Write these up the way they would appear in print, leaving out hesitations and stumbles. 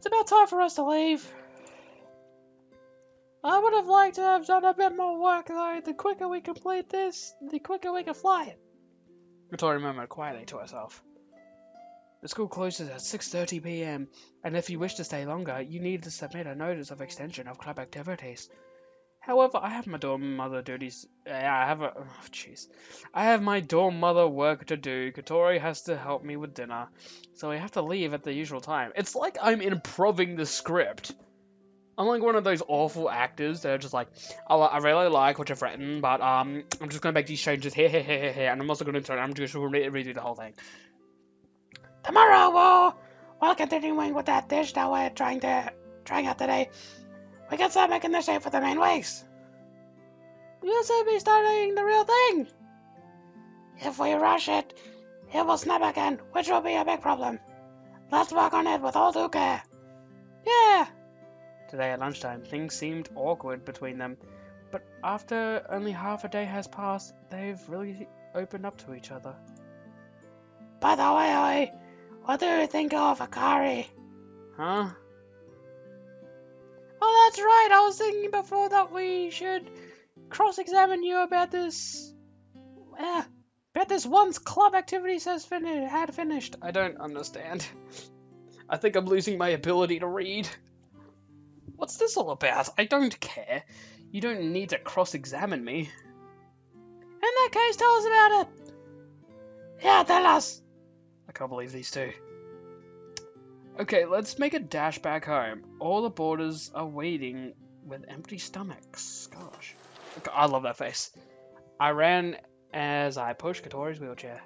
It's about time for us to leave. I would have liked to have done a bit more work, though. The quicker we complete this, the quicker we can fly it. Kotori murmured quietly to herself. The school closes at 6:30 p.m, and if you wish to stay longer, you need to submit a notice of extension of club activities. However, I have my dorm mother duties. I have my dorm mother work to do. Kotori has to help me with dinner, so I have to leave at the usual time. It's like I'm improving the script. I'm like one of those awful actors that are just like, oh, I really like what you've written, but I'm just gonna make these changes here, and I'm also gonna just redo the whole thing. Tomorrow, while continuing with that dish that we're trying out today, we can start making the shape for the main wings. You'll soon be starting the real thing. If we rush it, it will snap again, which will be a big problem. Let's work on it with all due care. Yeah. Today at lunchtime, things seemed awkward between them, but after only half a day has passed, they've really opened up to each other. By the way, Aoi, what do you think of Akari? Huh? Oh, that's right, I was thinking before that we should cross-examine you about this... once club activities had finished. I don't understand. I think I'm losing my ability to read. What's this all about? I don't care. You don't need to cross-examine me. In that case, tell us about it. Yeah, tell us. I can't believe these two. Okay, let's make a dash back home. All the boarders are waiting with empty stomachs. Gosh. Okay, I love that face. I ran as I pushed Kotori's wheelchair.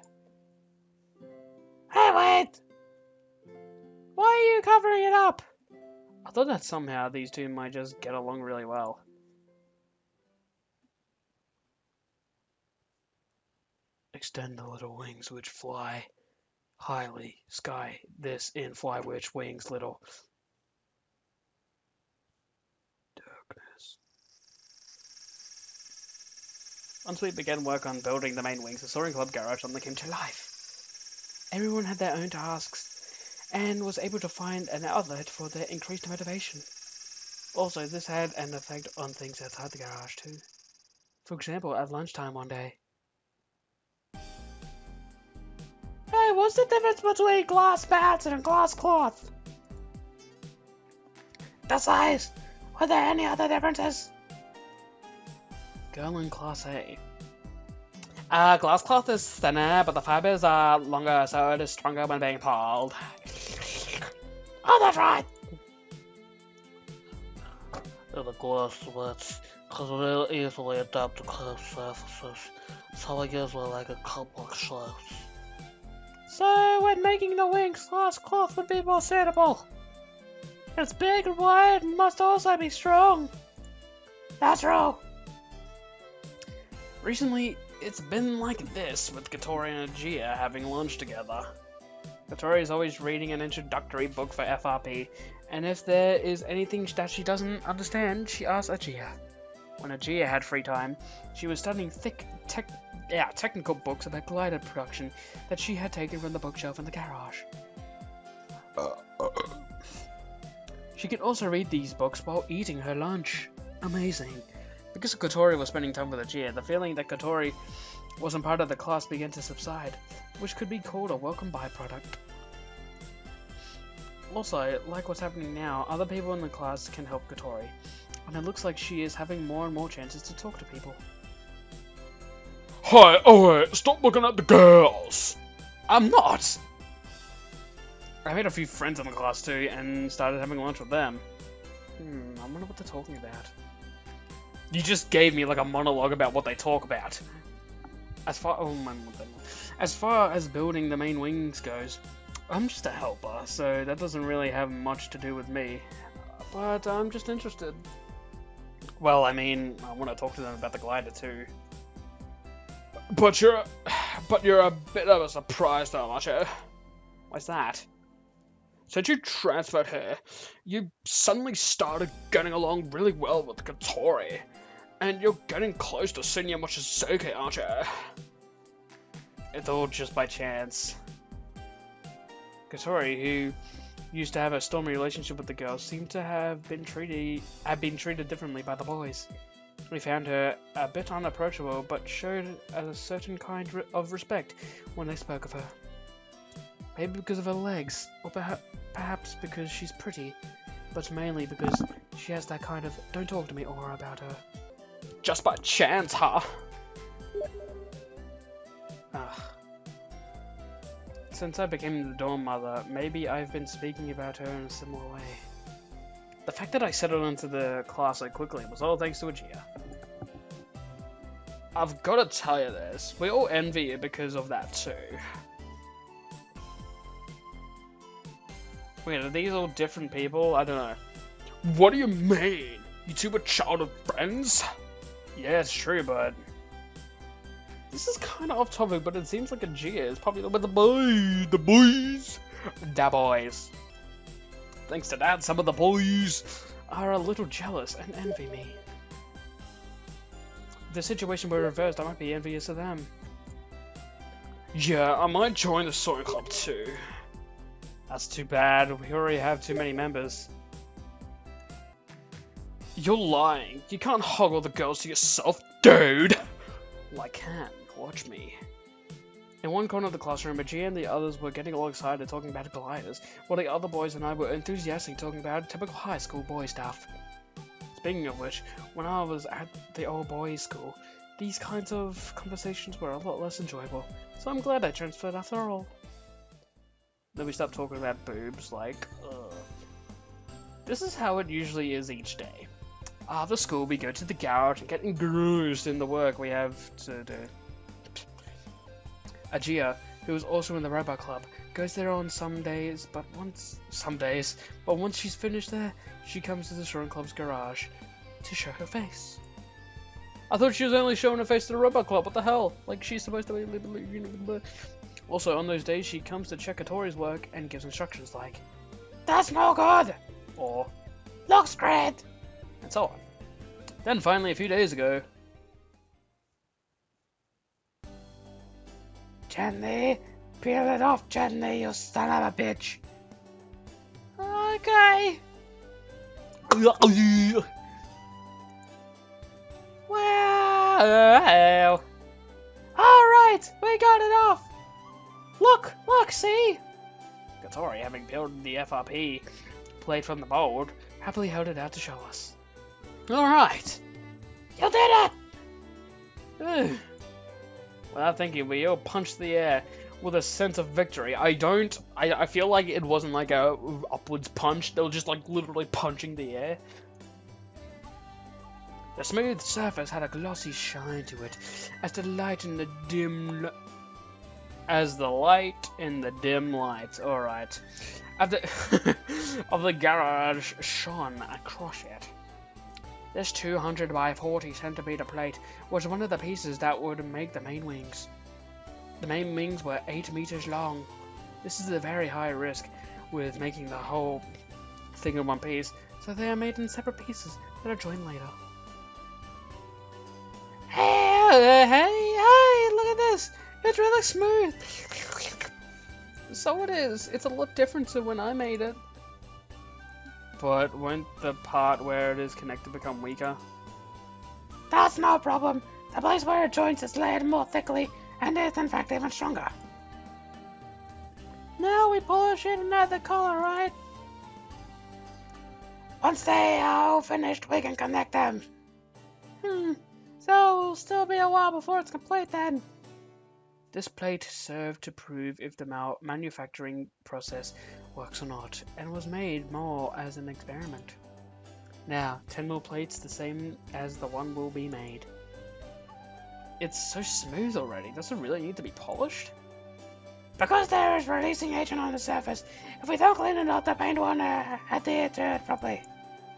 Hey, wait! Why are you covering it up? I thought that somehow these two might just get along really well. Extend the little wings which fly highly, sky this in fly which wings little. Darkness. Once we began work on building the main wings, the Soaring Club garage suddenly came to life. Everyone had their own tasks, and was able to find an outlet for their increased motivation. Also, this had an effect on things outside the garage too. For example, at lunchtime one day. Hey, what's the difference between glass bats and a glass cloth? The size. Were there any other differences? Girl in Class A. Glass cloth is thinner, but the fibers are longer, so it is stronger when being pulled. Oh, that's right! And the glass slits, because they'll easily adapt to curved surfaces, so it gives it like a complex shape. So, when making the wings, glass cloth would be more suitable. It's big and wide and must also be strong. That's true. Recently, it's been like this with Kotori and Agia having lunch together. Kotori is always reading an introductory book for FRP, and if there is anything that she doesn't understand, she asks Agia. When Agia had free time, she was studying thick technical books about glider production that she had taken from the bookshelf in the garage. She could also read these books while eating her lunch. Amazing. Because Kotori was spending time with Agia, the feeling that Kotori wasn't part of the class began to subside, which could be called a welcome byproduct. Also, like what's happening now, other people in the class can help Kotori, and it looks like she is having more and more chances to talk to people. Hi, Aoi, stop looking at the girls! I'm not! I made a few friends in the class too, and started having lunch with them. I wonder what they're talking about. You just gave me like a monologue about what they talk about. As far as building the main wings goes, I'm just a helper, so that doesn't really have much to do with me. But I'm just interested. Well, I mean, I want to talk to them about the glider too. But you're a bit of a surprise though, aren't you? What's that? Since you transferred here, you suddenly started getting along really well with Kotori. And you're getting close to Senior Mochizuki, aren't you? It's all just by chance. Kotori, who used to have a stormy relationship with the girls, seemed to have been treated differently by the boys. We found her a bit unapproachable, but showed a certain kind of respect when they spoke of her. Maybe because of her legs, or perhaps because she's pretty, but mainly because she has that kind of "don't talk to me" aura about her. Just by chance, huh? Since I became the dorm mother, maybe I've been speaking about her in a similar way. The fact that I settled into the class so quickly was all thanks to Agia. I've got to tell you this, we all envy you because of that too. Wait, are these all different people? I don't know. What do you mean? You two were childhood friends? Yeah, it's true, but... This is kind of off topic, but it seems like Agia is popular with the boys. The boys. Thanks to that, some of the boys are a little jealous and envy me. If the situation were reversed, I might be envious of them. Yeah, I might join the sewing club too. That's too bad, we already have too many members. You're lying. You can't hug all the girls to yourself, dude! Well, I can. Watch me. In one corner of the classroom, Agia and the others were getting all excited talking about gliders, while the other boys and I were enthusiastic talking about typical high school boy stuff. Speaking of which, when I was at the old boys' school, these kinds of conversations were a lot less enjoyable, so I'm glad I transferred after all. Then we stopped talking about boobs, like, This is how it usually is each day. After school, we go to the garage and get engrossed in the work we have to do. Agia, who is also in the robot club, goes there on some days, but once she's finished there, she comes to the sewing club's garage to show her face. I thought she was only showing her face to the robot club, what the hell? Like, she's supposed to be... Also, on those days, she comes to check Atori's work and gives instructions like, "That's no good," or "Looks great," and so on. Then finally, a few days ago... "Gently, peel it off gently, you son of a bitch." Okay. Well... Alright, we got it off. Look, see? Atori, having peeled the FRP plate from the board, happily held it out to show us. Alright. You did it! Without thinking, we all punched the air with a sense of victory. I feel like it wasn't like a upwards punch, they were just like literally punching the air. The smooth surface had a glossy shine to it, as the light in the dim light, alright, of the garage shone across it. This 200 by 40 centimeter plate was one of the pieces that would make the main wings. The main wings were 8 meters long. This is a very high risk with making the whole thing in one piece, so they are made in separate pieces that are joined later. Hey, look at this! It's really smooth! So it is. It's a lot different to when I made it. But won't the part where it is connected become weaker? That's no problem. The place where it joins is laid more thickly, and is in fact even stronger. Now we polish it and add the color, right? Once they are all finished, we can connect them. So it'll still be a while before it's complete then. This plate served to prove if the manufacturing process works or not, and was made more as an experiment. Now, 10 more plates the same as the one will be made. It's so smooth already, does it really need to be polished? Because there is releasing agent on the surface. If we don't clean it up, the paint won't adhere to it properly.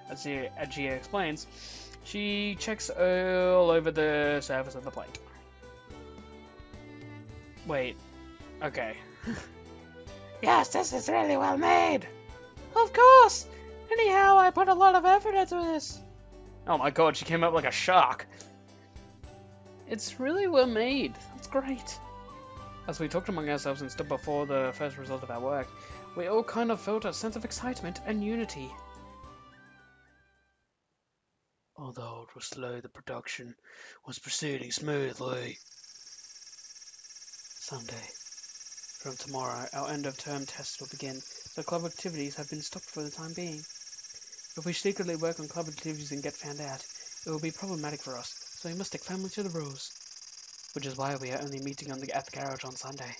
As Agia explains, she checks all over the surface of the plate. Wait, okay. Yes, this is really well made. Of course. Anyhow, I put a lot of effort into this. Oh my god, she came up like a shark. It's really well made. That's great. As we talked among ourselves and stood before the first result of our work, we all kind of felt a sense of excitement and unity. Although it was slow, the production was proceeding smoothly. Sunday. From tomorrow, our end-of-term tests will begin. The club activities have been stopped for the time being. If we secretly work on club activities and get found out, it will be problematic for us, so we must stick firmly to the rules. Which is why we are only meeting at the garage on Sunday.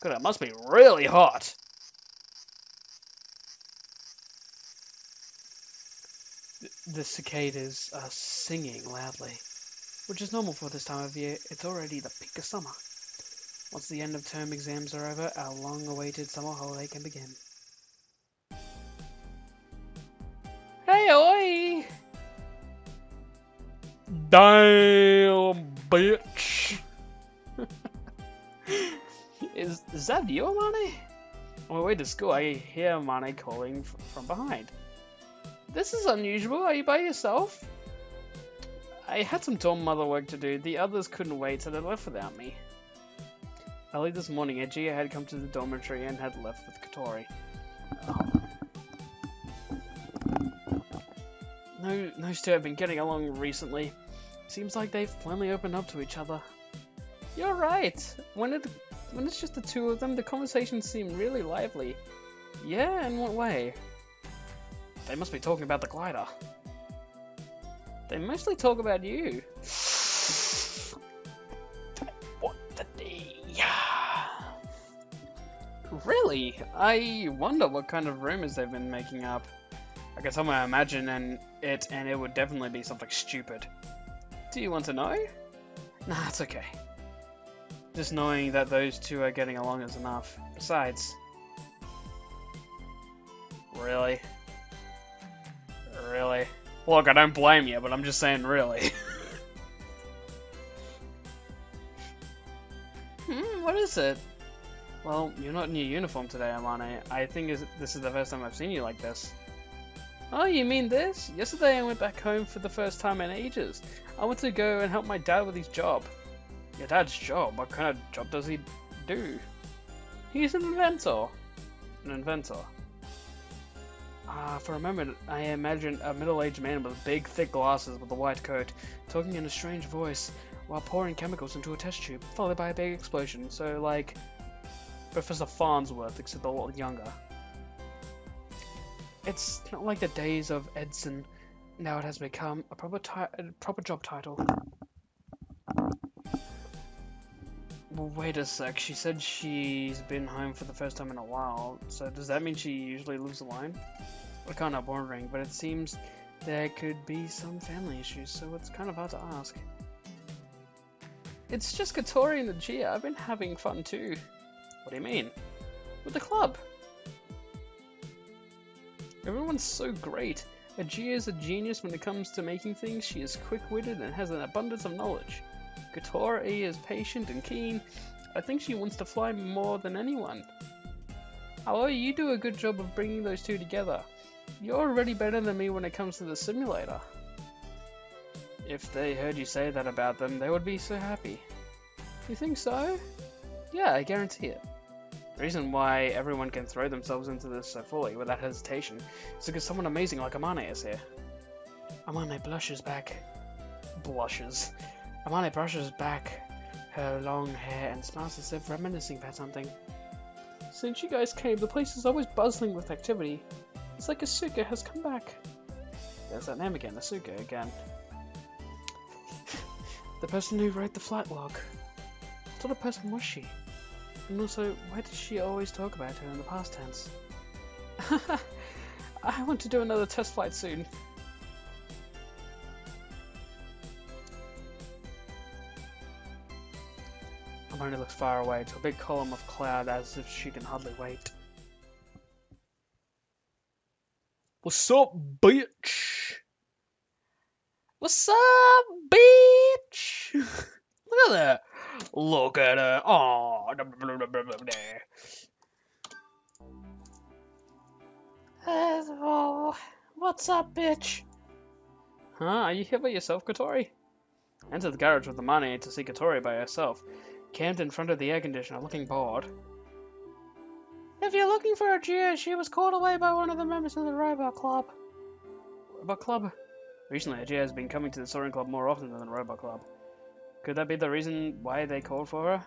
God, it must be really hot. The cicadas are singing loudly, which is normal for this time of year. It's already the peak of summer. Once the end-of-term exams are over, our long-awaited summer holiday can begin. Hey, Aoi! Damn, bitch. Is that you, Amane? On my way to school, I hear Amane calling from behind. This is unusual. Are you by yourself? I had some dorm mother work to do. The others couldn't wait, so they left without me. Early this morning, Ajia had come to the dormitory and had left with Katori. Those two have been getting along recently. Seems like they've finally opened up to each other. You're right. When it's just the two of them, the conversations seem really lively. Yeah, in what way? They must be talking about the glider. They mostly talk about you. What the Really? I wonder what kind of rumors they've been making up. I can somehow imagine and it would definitely be something stupid. Do you want to know? Nah, it's okay. Just knowing that those two are getting along is enough. Besides... Really? Really? Look, I don't blame you, but I'm just saying really. What is it? Well, you're not in your uniform today, Amane. I think this is the first time I've seen you like this. Oh, you mean this? Yesterday I went back home for the first time in ages. I went to go and help my dad with his job. Your dad's job? What kind of job does he do? He's an inventor. An inventor. For a moment, I imagined a middle-aged man with big, thick glasses with a white coat, talking in a strange voice, while pouring chemicals into a test tube, followed by a big explosion, so like Professor Farnsworth, except a lot younger. It's not like the days of Edson. Now it has become a proper job title. Well, wait a sec, she said she's been home for the first time in a while, so does that mean she usually lives alone? I can't help wondering, but it seems there could be some family issues, so it's kind of hard to ask. It's just Katori and the Gia. I've been having fun too. What do you mean? With the club. Everyone's so great. Ajia is a genius when it comes to making things. She is quick-witted and has an abundance of knowledge. Katori is patient and keen. I think she wants to fly more than anyone. Aoi, you do a good job of bringing those two together. You're already better than me when it comes to the simulator. If they heard you say that about them, they would be so happy. You think so? Yeah, I guarantee it. The reason why everyone can throw themselves into this so fully, without hesitation, is because someone amazing like Amane is here. Amane blushes back. Blushes. Amane brushes back her long hair and smiles as if reminiscing about something. Since you guys came, the place is always bustling with activity. It's like Asuka has come back. There's that name again, Asuka again. The person who wrote the flight log. What sort of person was she? And also, why did she always talk about her in the past tense? I want to do another test flight soon. Amani looks far away to a big column of cloud as if she can hardly wait. What's up, bitch? What's up, bitch? Look at that. Look at her. Oh. What's up, bitch? Huh? Are you here by yourself, Katori? Enter the garage with the money to see Katori by herself. camped in front of the air conditioner, looking bored. If you're looking for a Gia, she was called away by one of the members of the Robot Club. Robot Club? Recently, a Gia has been coming to the Soaring Club more often than the Robot Club. Could that be the reason why they called for her?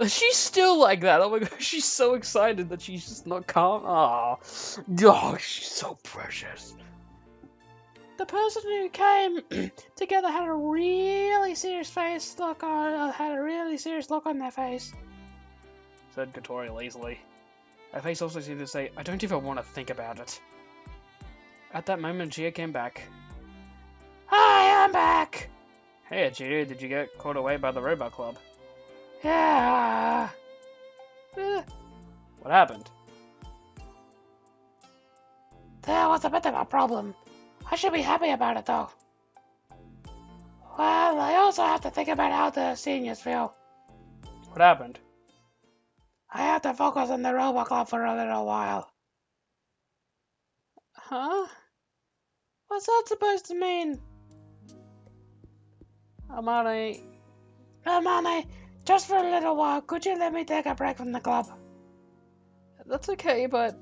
She's still like that. Oh my god, she's so excited that she's just not calm. Oh, she's so precious. The person who came together had a really serious look on their face, said Katori lazily. Her face also seemed to say, I don't even want to think about it. At that moment, Gia came back. Hi, I'm back! Hey, Gia, did you get caught away by the Robot Club? Yeah. What happened? There was a bit of a problem. I should be happy about it, though. Well, I also have to think about how the seniors feel. What happened? I have to focus on the Robot Club for a little while. Huh? What's that supposed to mean? Amane, just for a little while, could you let me take a break from the club? That's okay, but...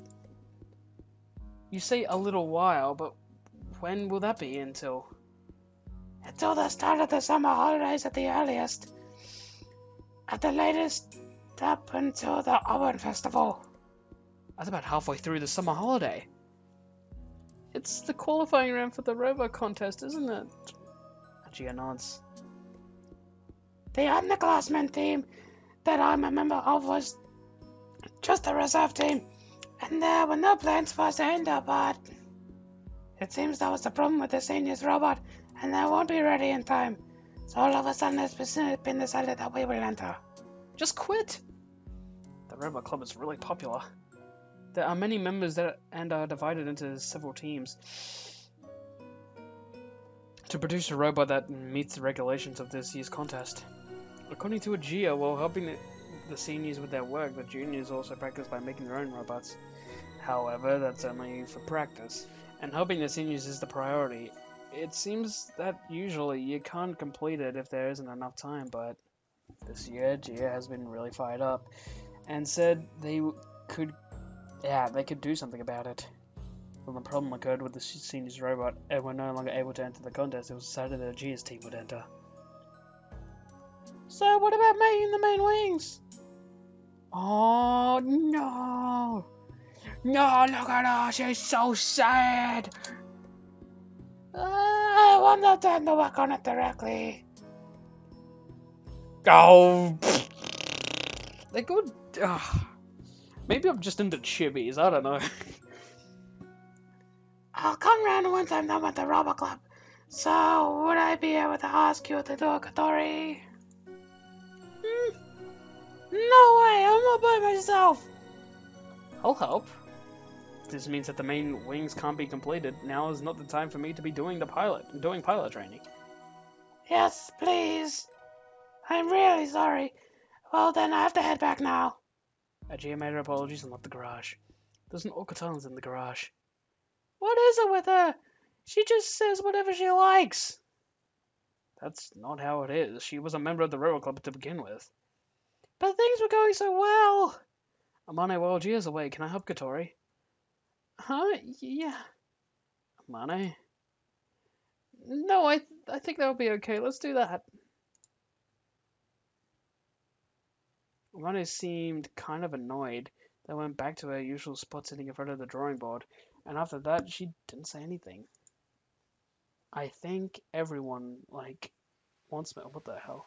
You say a little while, but when will that be until? Until the start of the summer holidays at the earliest. At the latest, up until the Auburn Festival. That's about halfway through the summer holiday. It's the qualifying round for the Robo contest, isn't it? Gia nods. The underclassmen team that I'm a member of was just a reserve team, and there were no plans for us to enter, but it seems there was a problem with the seniors robot, and they won't be ready in time. So all of a sudden it's been decided that we will enter. Just quit! The Robot Club is really popular. There are many members and are divided into several teams to produce a robot that meets the regulations of this year's contest. According to Gia, while helping the seniors with their work, the juniors also practice by making their own robots. However, that's only for practice, and helping the seniors is the priority. It seems that usually you can't complete it if there isn't enough time, but this year Gia has been really fired up and said they could do something about it. When the problem occurred with the seniors robot and were no longer able to enter the contest, it was decided that Gia's team would enter. So what about making the main wings? Oh no! No, look at her, she's so sad! I want them to work on it directly. Oh! They're good. Maybe I'm just into chibis, I don't know. I'll come round once I'm done with the Robot Club. So, would I be able to ask you to do a Katori? No way, I'm not by myself! I'll help. This means that the main wings can't be completed. Now is not the time for me to be doing pilot training. Yes, please. I'm really sorry. Well, then I have to head back now. Gia made her apologies and left the garage. There's an Okatans in the garage. What is it with her? She just says whatever she likes. That's not how it is. She was a member of the Robot Club to begin with. But things were going so well. Amane, while Gia's away, can I help Katori? Huh? Yeah. Amane? No, I think that'll be okay. Let's do that. Amane seemed kind of annoyed. They went back to her usual spot sitting in front of the drawing board, and after that, she didn't say anything. I think everyone, wants me. What the hell?